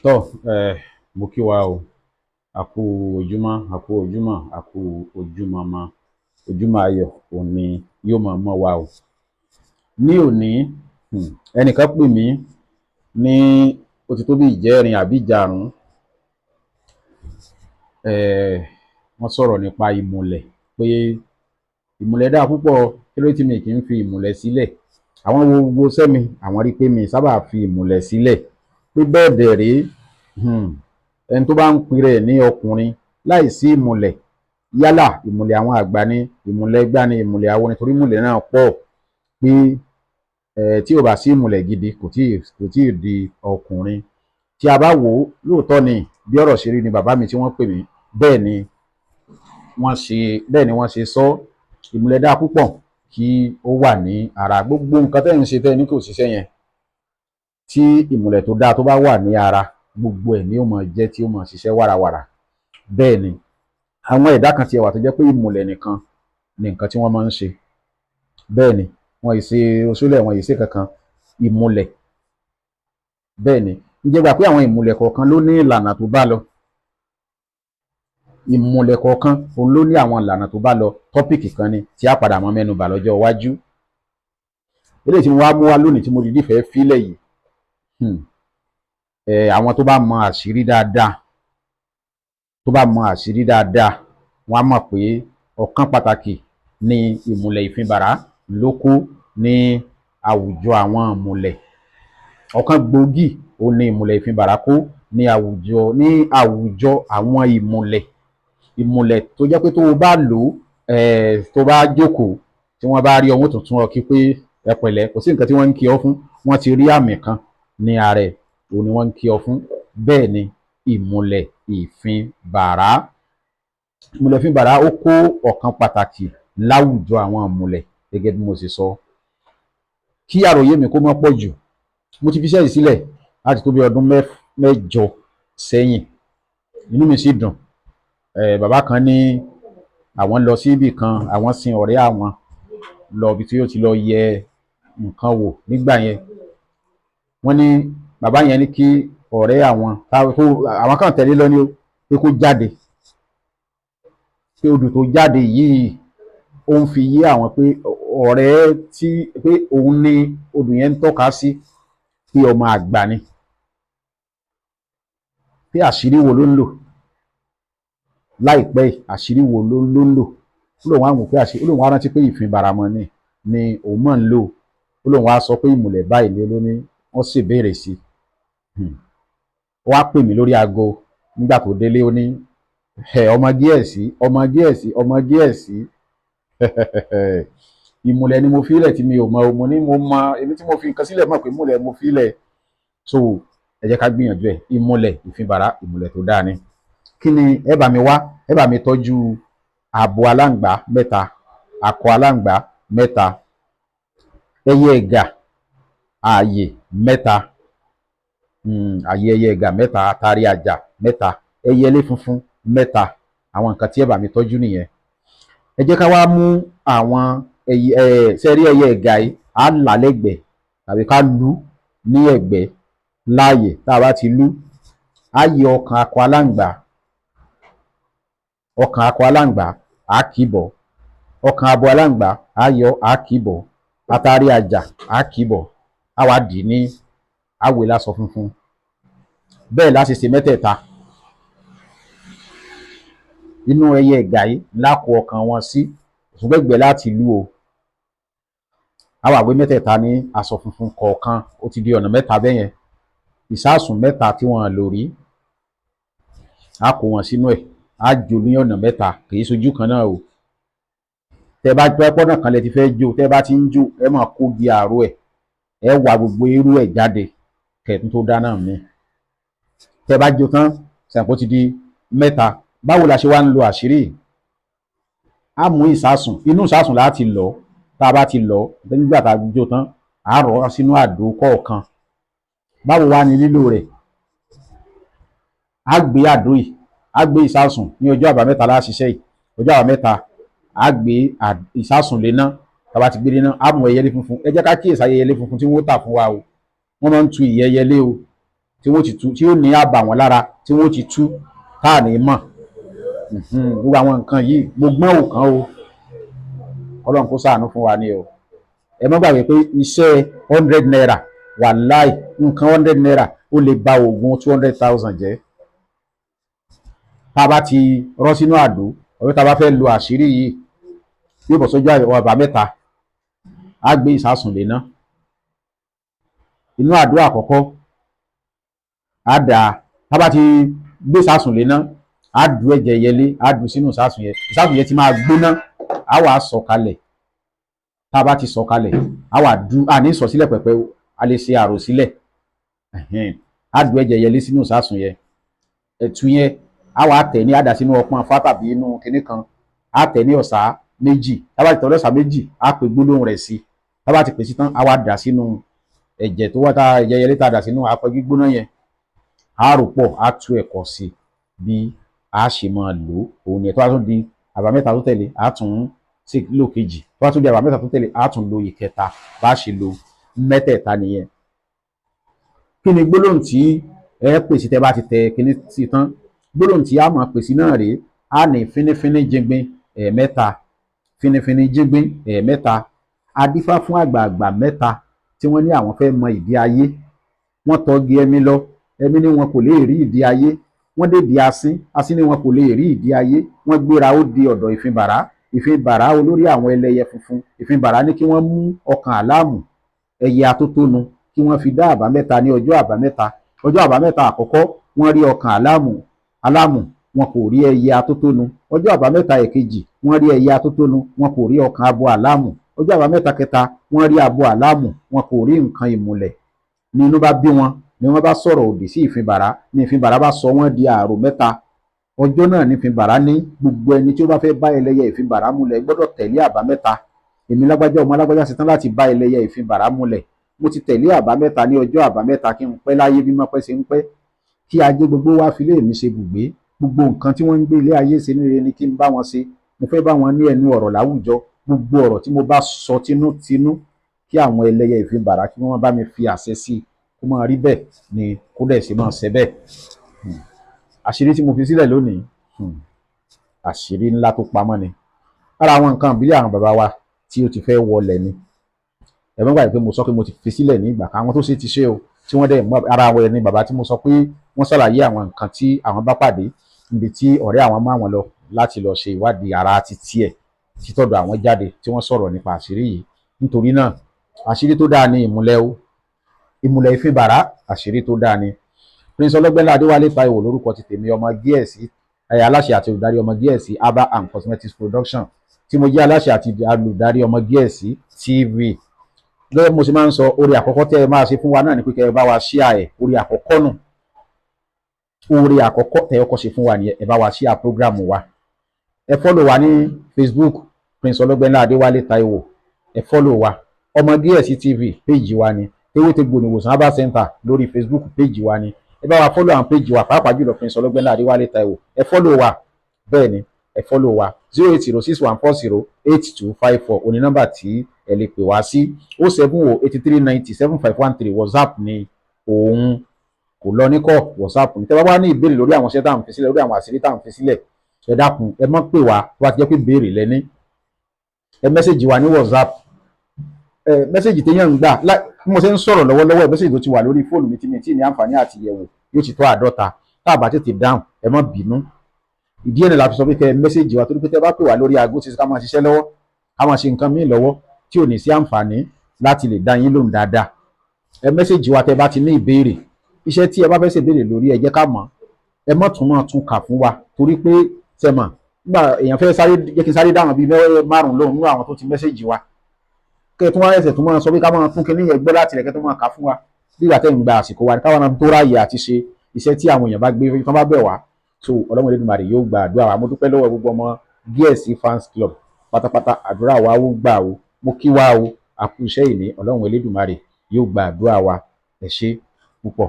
Tọ́ mo kí wa o, àkú ojúmọ́, àkú ojúmọ́, àkú ojúmọmọ, ojúmọ́ ayọ̀ òní yóò máa mọ́ wa o. Ní òní, ẹnìkan pè mí ní ó ti tó bí ìjẹrin àbí ìjarùn, wọ́n sọ̀rọ̀ nípa ìmùlẹ̀ pé ìmùlẹ̀ dáa púpọ̀, kí ló tí mi kì í fi ìmùlẹ̀ sílẹ̀. Àwọn wo gbogbo sẹ́mi, àwọn rí pé mi sábà fi ìmùlẹ̀ sílẹ̀, pé bẹ́ẹ̀ dẹ̀ rèé ẹni tó bá ń pè rẹ̀ ní ọkùnrin láì sí ìmùlẹ̀, yálà ìmùlẹ̀ àwọn àgbà ni, ìmùlẹ̀ ẹgbá ni, ìmùlẹ̀ àwo ni, torí ìmùlẹ̀ náà pọ̀, pé tí ò bá sí ìmùlẹ̀ gidi kò tíì di ọkùnrin. Tí a bá wò ó, lóòótọ́ ni bí ọ̀rọ̀ ṣe rí ni bàbá mi tí wọ́n pè mí, bẹ́ẹ̀ ni wọ́n ṣe sọ. Ìmùlẹ̀ dáa púpọ̀ kí ó wà ní ara gbogbo nǹkan tẹ́ ń ṣe tẹ́ ní kò ṣiṣẹ́ yẹn, tí ìmùlẹ̀ tó dáa tó bá wà ní ara, gbogbo ẹ̀ ni ó máa jẹ́ tí ó máa ṣiṣẹ́ wàràwàrà. Bẹ́ẹ̀ ni àwọn ẹ̀dá kan tiẹ̀ wà tó jẹ́ pé ìmùlẹ̀ nìkan ni nǹkan tí wọ́n máa ń ṣe. Bẹ́ẹ̀ ni wọn ì ṣe oṣólẹ̀, wọn ì ṣe kankan, ìmùlẹ̀. Bẹ́ẹ̀ ni ǹjẹ́ gbà pé àwọn ìmùlẹ̀ kọ̀ọ̀kan ló ní ìlànà tó bá lọ. Ìmùlẹ̀ kọ̀ọ̀kan òun ló ní àwọn ìlànà tó bá lọ. Tọ́pìkì kan ni tí a padà máa mẹ́nu bà lọ́jọ́ iwájú. Eléyìí tí mo wá mú wá lónìí tí mo dìídì fẹ́ fílẹ̀ yìí, àwọn tó bá mọ àṣírí dáadáa, wọ́n á mọ̀ pé ọ̀kan pàtàkì ni ìmùlẹ̀ Ifinbara ló kó ní àwùjọ àwọn ìmùlẹ̀. Ọ̀kan gbòógì òun ni ìmùlẹ̀ Ifinbara kó ní àwùjọ àwọn ìmùlẹ̀ tó jẹ́ pé tó o bá lò ó, tó bá jókòó, tí wọ́n bá rí ọ wọ́n tuntun ọ kí pé ẹ pẹ̀lẹ́, kò sí nǹkan tí wọ́n ń kí ọ fún, wọ́n ti rí àmì kan ní ara ẹ̀, òun ni wọ́n ń kí ọ fún. Bẹ́ẹ̀ ni ìmùlẹ̀ Ifinbara. Ìmùlẹ̀ Ifinbara ó kó ọ̀kan pàtàkì láwùjọ àwọn ìmùlẹ̀ gẹ́gẹ́ bí mo ṣe sọ. Kí àròyé mi kó má pọ̀ jù, mo ti fi iṣẹ́ yìí sílẹ̀ láti tó bí ọdún mẹ́jọ sẹ́yìn. Inú mi sì dùn. Bàbá kan ní àwọn lọ sí ibì kan, àwọn sin ọ̀rẹ́ àwọn lọ ibi tí ó ti lọ yẹ nǹkan wò nígbà yẹn. Wọ́n ní bàbá yẹn ní kí ọ̀rẹ́ àwọn kan tẹ̀lé lọ ní o, pé kó jáde, pé odò tó jáde yìí ó ń fi yé àwọn pé ọ̀rẹ́ pé òun ní odò yẹn ń tọ́ka sí, pé ọmọ àgbà ni, pé àṣírí wo ló ń lò láìpẹ́, àṣírí wo ló ń lò. Ó lóun á mọ̀ pé ó lóun á rántí pé Ifinbara mọ́ ni òun mọ̀ ń lò. Ó lóun á sọ pé ìmùlẹ̀ báyìí ni ló ní, wọ́n sì béèrè sí. Ó wá pè mí lórí aago nígbà tó délé, ó ní ọmọ gíẹ̀sì ìmùlẹ̀ ni mo fílẹ̀ tí mi ò mọ̀, mo ní mo mọ èmi tí mo fi nǹkan sílẹ̀ mọ̀ pé ìmùlẹ̀ mo fílẹ̀. So ẹ jẹ́ ká gbìyànjú ẹ̀. Ìmùlẹ̀ Ifinbara, ìmùlẹ̀ tó dáa ni. Kí ni ẹ bá mi wá? Ẹ bá mi tọ́jú abo aláǹgbá 3, akọ aláǹgbá 3, ẹyẹ ẹ̀gà ààyè 3, ààyè ẹyẹ ẹ̀gà 3, atari àjà 3, ẹyẹlé funfun 3. Àwọn nǹkan tí ẹ bá mi tọ́jú nìyẹn. Ẹ jẹ́ ká wá mú àwọn sẹ́rí ẹyẹ ẹ̀gà yìí, á là lẹ́gbẹ̀ẹ́ tàbí ká lú ní ẹ̀gbẹ́ láàyè. Tá a bá ti lú, á yẹ ọkàn akọ aláǹgbá á kì bọ̀, ọkàn abo aláǹgbá á yọ á kì bọ̀, atari àjà á kì bọ̀, á wá dì ní àwẹ̀ láṣọ funfun. Bẹ́ẹ̀ láti ṣe mẹ́tẹ̀ẹ̀ta. Inú ẹyẹ ẹ̀gà yìí lákò ọkàn wọn sí, ṣùgbẹ́gbẹ́ láti lú o. Á wá wé mẹ́tẹ̀ẹ̀ta ní aṣọ funfun kọ̀ọ̀kan, ó ti di ọ̀nà 3 bẹ́yẹn. Ìsásùn 3 tí wọ́n lò rí, á kó wọn sínú ẹ̀, á jó ní ọ̀nà 3, kìí ṣojú kan náà o. Tẹ́ bá pọ́nà kan lẹ ti fẹ́ jó, tẹ́ bá ti ń jó, ẹ máa kó gi àárò ẹ̀, ẹ wá gbogbo irú ẹ̀ jáde kẹ̀tún tó dáná mi. Tẹ́ bá jó tán, ṣàǹkó ti di 3. Báwo la ṣe wá ń lo àṣírí? Á mú ìsásùn, inú ìsásùn láti lọ. Tá a bá ti lọ, nígbà tá a jó tán, á rọ́ sínú àdó kọ̀ọ̀kan. Báwo wá ní lílò rẹ̀? Á gbé àdó yìí, á gbé ìsásùn ní ọjọ́ àbámẹ́ta láṣiṣẹ́ yìí. Ọjọ́ àbámẹ́ta á gbé ìsásùn léná. Tá a bá ti gbé léná, á mú ẹyẹlé funfun. Ẹ jẹ́ ká kíyèsí ẹyẹlé funfun tí wọ́n tà fún wa o. Wọ́n máa ń tu ìyẹ́yẹlé o. tí wọ́n ti tú, tí ó ní àbàwọ́n lára tí wọ́n ti tú táà ní mọ̀. Gbogbo àwọn nǹkan yìí mo gbọ́n ò kàn o, Ọlọ́run kó ṣàánú fún wa ní o. Ẹ má gbàgbé pé iṣẹ́ 100 naira wàláì nǹkan 100 naira ó lè ba oògùn 200,000 jẹ́. Tá a bá ti rọ́ sínú àdó ọ̀rẹ́ tá a bá fẹ́ lo àṣírí yìí yóò bọ̀ sójú àbá mẹ́ta, á gbé ìsásùn lé ná. Inú àdó àkọ́kọ́ á dà, tá a bá ti gbé ìsásùn lé ná, á du ẹ̀jẹ̀ yẹlé, á du sínú ìsásùn yẹn ti máa gbóná, á wà sọ̀ kalẹ̀. Tá a bá ti sọ̀ kalẹ̀ á wà du, àní sọ̀ sílẹ̀ pẹ̀pẹ̀, a lè ṣe àrò sílẹ̀. Á du ẹ̀jẹ̀ yẹlé sínú ìsásùn yẹn, ẹ̀tù yẹn á wà tẹ̀ ní, á dà sínú ọpọ́n afá tàbí inú kinní kan, á tẹ̀ ní ọ̀sà méjì. Tá a bá ti tẹ̀ ọ̀sà méjì á pe gbólóhùn rẹ̀ sí. Tá a bá ti pè sí tán á wà dà sínú ẹ̀jẹ̀ tó wá, ẹ̀jẹ̀ yẹlé tá a dà sínú apẹ gbígbóná yẹn, á rò pọ̀, á tú ẹ̀kọ́ sí bí a ṣe máa lò ó. Òun yẹn tó bá tún di àbámẹ́ta tó tẹ̀lé á tún ṣe lò kejì, tó bá tún di àbámẹ́ta tó tẹ̀lé á tún lo ìkẹta, bá ṣe lo mẹ́tẹ̀ẹ̀ta nìyẹn. Kí ni gbólóhùn tí ẹ pè sí tẹ́ bá ti tẹ kíní sí tán? Gbólóhùn tí a máa pè sí náà rèé, á ní fínífíní jíngbín ẹ̀ẹ̀mẹ́ta, fínífíní jíngbín ẹ̀ẹ̀mẹ́ta. A dífá fún àgbààgbà mẹ́ta tí wọ́n ní àwọn fẹ́ mọ ìdí ayé. Wọ́n tọ́gi ẹmi lọ, ẹmi ní wọn kò lè rí ìdí ayé. Wọ́n dèdí asín, asín ní wọn kò lè rí ìdí ayé. Wọ́n gbéra ó di ọ̀dọ̀ Ìfinbàrá. Ìfinbàrá olórí àwọn ẹlẹ́yẹ funfun. Ìfinbàrá ní kí wọ́n mú ọkàn àláàmù, ẹyẹ atótónu, kí wọ́n fi dá àbámẹ́ta ní ọjọ́ àbámẹ́ta. Ọjọ́ àbámẹ́ta àkọ́kọ́ wọ́n rí ọkàn àláàmù, wọn kò rí ẹyẹ atótónu. Ọjọ́ àbámẹ́ta ẹ̀kejì wọ́n rí ẹyẹ atótónu, wọn kò rí ọkàn abo àláàmù. Ọjọ́ àbámẹ́ta kẹta wọ́n rí abo àláàmù, wọn kò rí nǹkan ìmùlẹ̀. Ní inú bá bí wọn, ni wọ́n bá sọ̀rọ̀ òdì sí Ìfinbàrá, ní Ìfinbàrá bá sọ wọ́n di ààrò mẹ́ta. Ọjọ́ náà ní Ìfinbàrá ní gbogbo ẹni tí ó bá fẹ́ bá ẹlẹ́yẹ Ìfinbàrá múlẹ̀ gbọ́dọ̀ tẹ̀lé àbámẹ́ta. Èmi lágbájá ọmọ lágbájá ṣetán láti bá ẹlẹ́yẹ Ìfinbàrá múlẹ̀. Mo ti tẹ̀lé àbámẹ́ta ní ọjọ́ àbámẹ́ta, kí n pẹ́ láyé bí mọ́pẹ́ ṣe ń pẹ́, kí ajé gbogbo wá fi lé mi ṣe bùgbé. Gbogbo nǹkan tí wọ́n ń gbé ilé ayé ṣe ní rere ni kí n bá wọn ṣe. Mo fẹ́ bá wọn ní ẹnu ọ̀rọ̀ láwùjọ. Gbogbo ọ̀rọ̀ tí mo bá sọ tinútinú, kí àwọn ẹlẹ́yẹ Ìfinbàrá kí wọ́n bá mi fi àṣẹ sí i, kó máa rí bẹ́ẹ̀ ni kó dẹ̀ ṣe máa ṣẹ bẹ́ẹ̀. Àṣírí tí mo fi sílẹ̀ lónìí, àṣírí ńlá tó pamọ́ ni. Lára àwọn nǹkan ìbílẹ̀ àwọn bàbá wa tí ó ti fẹ́ wọlẹ̀ ni. Ẹ má gbàgbé pé mo sọ pé mo ti fi sílẹ̀ ní ìgbà kan, àwọn tó ṣe ti ṣe o, tí wọ́n dẹ̀ mọ́ ara wọn ni bàbá tí mo sọ pé wọ́n ṣàlàyé àwọn nǹkan tí àwọn bá pàdé níbi tí ọ̀rẹ́ àwọn máa wọn lọ láti lọ ṣe ìwádìí ara ti tiẹ̀, títọ́dọ̀ àwọn jáde tí wọ́n sọ̀rọ̀ nípa àṣírí yìí. Nítorí náà àṣírí tó dáa ni ìmùlẹ̀ o, ìmùlẹ̀ Ìfinbàrá àṣírí tó dáa ni. Prince Ọlọ́gbẹ́nlá Adéwálé Táíwò lórúkọ ti tèmi, ọmọ Gíẹ̀sì, aláṣẹ àti olùdarí ọmọ Gíẹ̀sì Agba and Cosmetics Production, tí mo jẹ́ aláṣẹ àti olùdarí ọmọ Gíẹ̀sì TV. Gẹ́gẹ́ mo ṣe máa ń sọ, orí àkọ́kọ́ tẹ́ ẹ máa ṣe fún wa náà ni pé kẹ́ ẹ bá wa share ẹ̀. Orí àkọ́kọ́ nù, orí àkọ́kọ́ tẹ́ ẹ kọ́ ṣe fún wa nìyẹn, ẹ bá wa share program wa. Ẹ follow wa ní Facebook, Prince Ọlọ́gbẹ́nlá Adéwálé Táíwò. Ẹ follow wa. Ọmọ Gíẹ̀sì TV page wa ni. Tewétegbò Ìwòsàn Herbal Center lórí Facebook page wa ni. Ẹ bá wa follow àwọn page wa, pàápàá jùlọ Prince Ọlọ́gbẹ́nlá Adéwálé Táíwò. Ẹ follow wa. Bẹ́ẹ̀ ni, ẹ follow wa. 08061408254 òní nọ́mbà tí ẹ lè pè wá sí. 07083907513 WhatsApp ni òun, kò lọ ní kọ́, WhatsApp ni. Tẹ́ bá wá ní ìbéèrè lórí àwọn iṣẹ́ tá à ń fi sílẹ̀, lórí àwọn àṣírí tá à ń fi sílẹ̀, ẹ dákun ẹ má pè wá tó bá ti jẹ́ pé béèrè lẹ́ní. Ẹ mẹ́sẹ̀jì wa ní WhatsApp. Mẹ́sẹ̀jì téèyàn ń gbà bí mo ṣe ń sọ̀rọ̀ lọ́wọ́lọ́wọ́, mẹ́sẹ̀jì tó ti wà lórí fóònù mi tí mi tí ní àǹfààní àti yẹ̀wò yóò ti tó 50. Tá a bá tètè dáhùn ẹ má bínú. Ìdí ẹ̀ la fi sọ pé kẹ́ ẹ mẹ́sẹ̀jì wa, torí pé tẹ́ bá pè wá lórí aago ṣe ká máa ṣiṣẹ́ lọ́wọ́, ká máa ṣe nǹkan míì lọ́wọ́ tí ò ní sí àǹfààní láti lè dá yín lóhùn dáadáa. Ẹ mẹ́sẹ̀jì wa tẹ́ bá ti ní ìbéèrè, iṣẹ́ tí ẹ bá fẹ́ ṣe béèrè lórí ẹ jẹ́ ká mọ̀. Ẹ má tún máa tún kà fún wa, torí pé sẹ́mọ̀ nígbà èèyàn fẹ́ sáré jẹ́ kí n sáré dáhùn bíi 5 lóhùn nínú àwọn tó ti mẹ́sẹ̀jì wa. Kẹ́ ẹ tún wá ẹsẹ̀ tún máa sọ pé ká máa tún kíní yẹn gbọ́ láti rẹ̀, kẹ́ ẹ tún máa kà fún wa bí ìgbà tẹ́ ń gba àsìkò wa ní, káwọn náà tó ráàyè àti ṣe iṣẹ́ tí àwọn èèyàn bá gbé tán bá bẹ̀ wá. So Ọlọ́run Elédùmarè yóò gba àdúrà wa. Mo dúpẹ́ lọ́wọ́ gbogbo ọmọ Gíẹ̀sì fans club pátápátá, àdúrà wa ó gbà o. Mo kí wa o, àkú iṣẹ́ ìní, Ọlọ́run Elédùmarè yóò gba àdúrà wa. Ẹ ṣé púpọ̀.